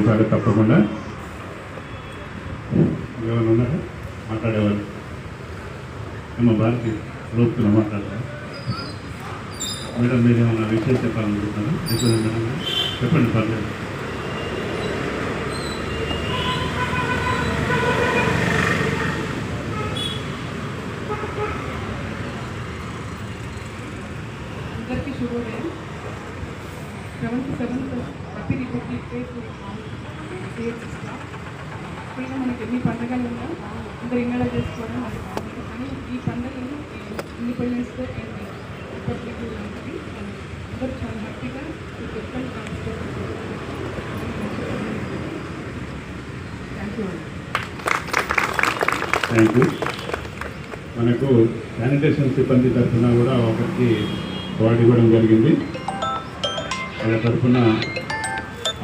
ఈసారి తప్పకుండా. ఎవరైనా ఉన్నారా మాట్లాడేవారు? ఏమో భారతి రూపుతున్నా మాట్లాడతారా? మేడం మీరు ఏమన్నా విషయం చెప్పాలనుకుంటున్నారా? చెప్పండి పర్లేదు. అందరికీ శుభోదయం. 7th happy republic day to ఇప్పుడుగా మనకి ఎన్ని పండుగలు ఉన్నా అందరు ఇళ్ళలో చేసుకోవడం అది బాగుంటుంది. కానీ ఈ పండుగలు independence day and republic day లాంటివి అందరూ చాలా హ్యాపీగా చెప్పండి. Thank you. మనకు శానిటేషన్ సిబ్బంది తరఫున కూడా ఒకరికి అవార్డు ఇవ్వడం జరిగింది. వాళ్ళ తరఫున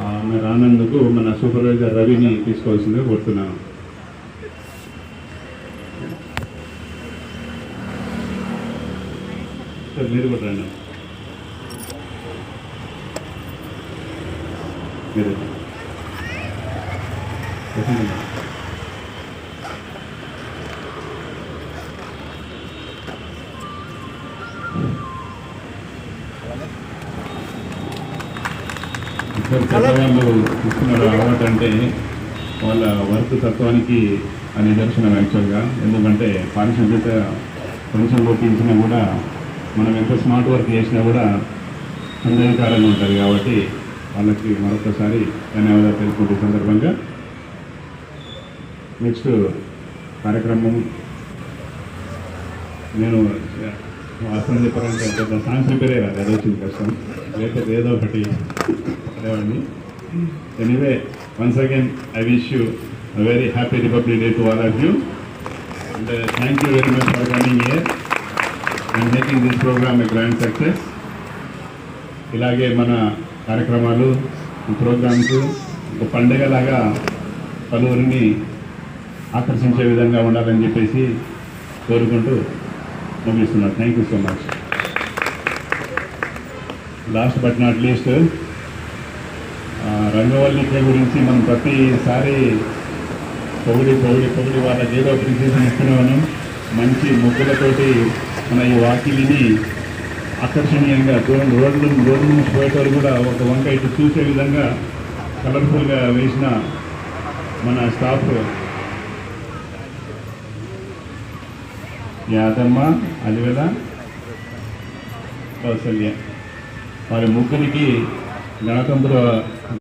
ఆమె రానందుకు మన సూపర్వైజర్ రవిని తీసుకోవాల్సిందిగా కోరుతున్నాను. సార్ మీరు కూడా రండి. మీరు చెప్పండి. పెద్దవాళ్ళు ఇస్తున్నారు అవార్డు అంటే వాళ్ళ వర్క్ తత్వానికి నిదర్శనం యాక్చువల్గా. ఎందుకంటే పారిశుద్ధ్యత కొంచెం కొట్టించినా కూడా మనం ఎంత స్మార్ట్ వర్క్ చేసినా కూడా సందేహకరంగా ఉంటుంది. కాబట్టి వాళ్ళకి మరొకసారి ధన్యవాదాలు తెలుసుకుంటే సందర్భంగా నెక్స్ట్ కార్యక్రమం నేను అసలు చెప్పాలంటే పెద్ద సాంగ్స్ ప్రిపేర్ అయ్యారు. అది వచ్చింది కష్టం, లేకపోతే ఏదో ఒకటి అదేవండి. Anyway once again I wish you a very happy Republic Day to all of you, and thank you very much for coming here and making this program a grand success. ఇలాగే మన కార్యక్రమాలు ప్రోగ్రామ్స్ ఒక పండుగలాగా పలువురిని ఆకర్షించే విధంగా ఉండాలని చెప్పేసి కోరుకుంటూ ముగిస్తున్నాను. Thank you so much. Last but not least, రంగవల్లిక గురించి మనం ప్రతిసారి పొగిడి వాళ్ళ ఏదో అప్రిసియేషన్ ఇస్తూనే ఉన్నాం. మంచి ముగ్గులతోటి మన ఈ వాకిలిని ఆకర్షణీయంగా రోడ్ల నుంచి పోయేటోళ్ళు కూడా ఒక వంక ఇటు చూసే విధంగా కలర్ఫుల్గా వేసిన మన స్టాఫ్ యాదమ్మ, అలివేల, కౌసల్య వారి ముగ్గురికి గణతంత్ర